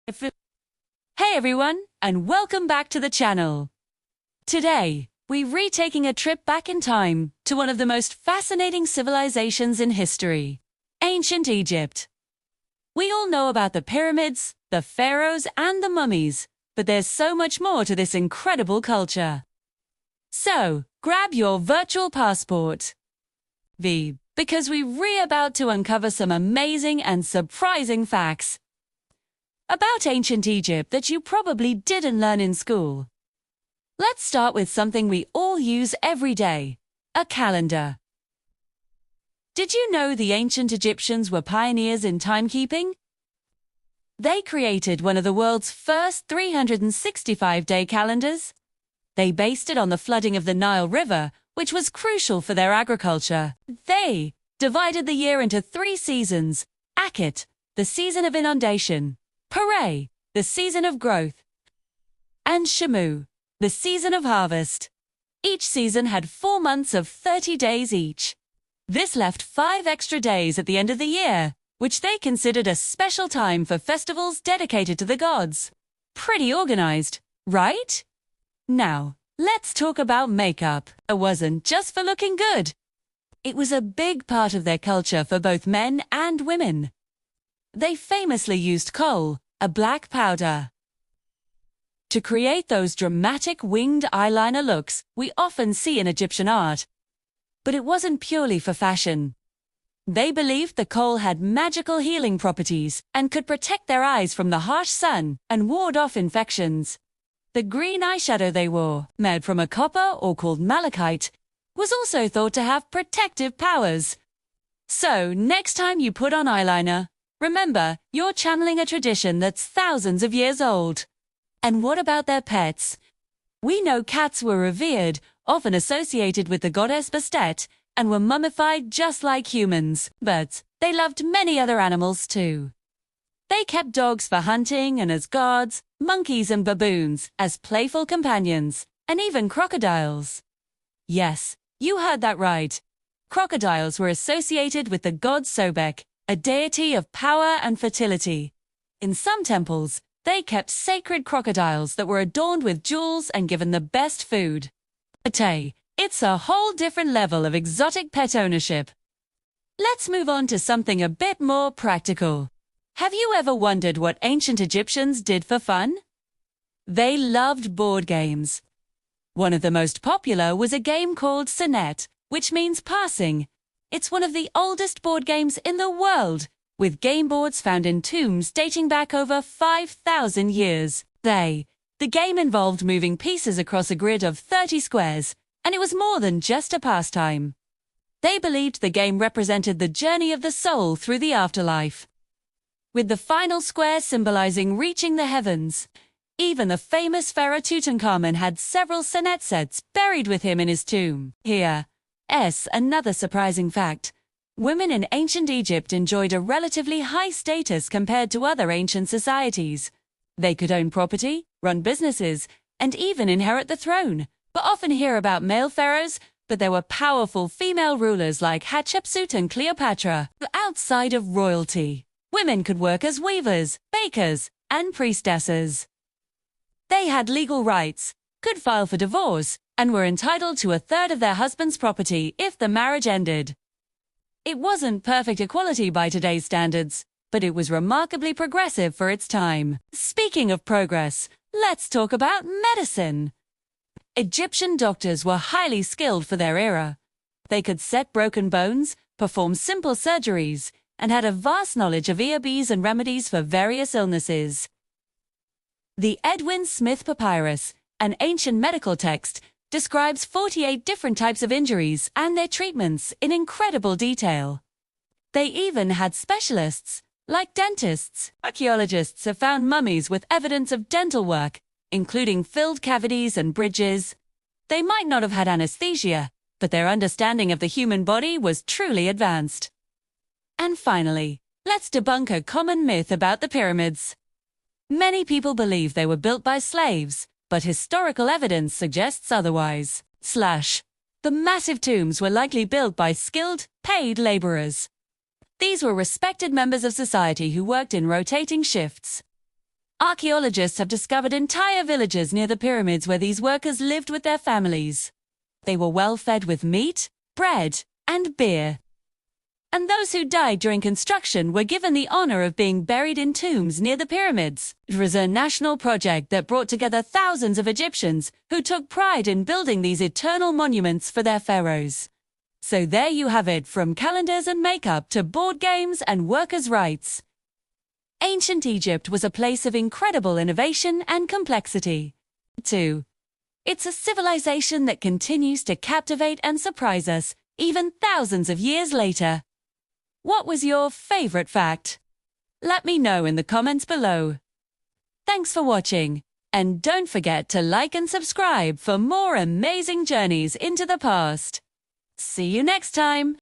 Hey everyone, and welcome back to the channel. Today, we're retaking a trip back in time to one of the most fascinating civilizations in history, ancient Egypt. We all know about the pyramids, the pharaohs, and the mummies, but there's so much more to this incredible culture. So, grab your virtual passport. Because we're about to uncover some amazing and surprising facts about ancient Egypt that you probably didn't learn in school. Let's start with something we all use every day, a calendar. Did you know the ancient Egyptians were pioneers in timekeeping? They created one of the world's first 365-day calendars. They based it on the flooding of the Nile River, which was crucial for their agriculture. They divided the year into 3 seasons: Akhet, the season of inundation; Pare, the season of growth; and Shamu, the season of harvest. Each season had 4 months of 30 days each. This left 5 extra days at the end of the year, which they considered a special time for festivals dedicated to the gods. Pretty organized, right? Now, let's talk about makeup. It wasn't just for looking good. It was a big part of their culture for both men and women. They famously used kohl, a black powder, to create those dramatic winged eyeliner looks we often see in Egyptian art. But it wasn't purely for fashion. They believed the kohl had magical healing properties and could protect their eyes from the harsh sun and ward off infections. The green eyeshadow they wore, made from a copper or called malachite, was also thought to have protective powers. So, next time you put on eyeliner, remember, you're channeling a tradition that's thousands of years old. And what about their pets? We know cats were revered, often associated with the goddess Bastet, and were mummified just like humans, but they loved many other animals too. They kept dogs for hunting and as guards, monkeys and baboons as playful companions, and even crocodiles. Yes, you heard that right. Crocodiles were associated with the god Sobek, a deity of power and fertility. In some temples, they kept sacred crocodiles that were adorned with jewels and given the best food. It's a whole different level of exotic pet ownership. Let's move on to something a bit more practical. Have you ever wondered what ancient Egyptians did for fun? They loved board games. One of the most popular was a game called Senet, which means passing. It's one of the oldest board games in the world, with game boards found in tombs dating back over 5,000 years. The game involved moving pieces across a grid of 30 squares, and it was more than just a pastime. They believed the game represented the journey of the soul through the afterlife, with the final square symbolizing reaching the heavens. Even the famous pharaoh Tutankhamun had several Senet sets buried with him in his tomb. Here's another surprising fact. Women in ancient Egypt enjoyed a relatively high status compared to other ancient societies. They could own property, run businesses, and even inherit the throne. We often hear about male pharaohs, but there were powerful female rulers like Hatshepsut and Cleopatra. Outside of royalty, women could work as weavers, bakers, and priestesses. They had legal rights, could file for divorce, and were entitled to 1/3 of their husband's property if the marriage ended. It wasn't perfect equality by today's standards, but it was remarkably progressive for its time. Speaking of progress, let's talk about medicine. Egyptian doctors were highly skilled for their era. They could set broken bones, perform simple surgeries, and had a vast knowledge of herbs and remedies for various illnesses. The Edwin Smith Papyrus, an ancient medical text, describes 48 different types of injuries and their treatments in incredible detail. They even had specialists, like dentists. Archaeologists have found mummies with evidence of dental work, including filled cavities and bridges. They might not have had anesthesia, but their understanding of the human body was truly advanced. And finally, let's debunk a common myth about the pyramids. Many people believe they were built by slaves, but historical evidence suggests otherwise. The massive tombs were likely built by skilled, paid laborers. These were respected members of society who worked in rotating shifts. Archaeologists have discovered entire villages near the pyramids where these workers lived with their families. They were well fed with meat, bread, and beer. And those who died during construction were given the honor of being buried in tombs near the pyramids. It was a national project that brought together thousands of Egyptians who took pride in building these eternal monuments for their pharaohs. So there you have it, from calendars and makeup to board games and workers' rights. Ancient Egypt was a place of incredible innovation and complexity. 2. It's a civilization that continues to captivate and surprise us, even thousands of years later. What was your favorite fact? Let me know in the comments below. Thanks for watching, and don't forget to like and subscribe for more amazing journeys into the past. See you next time!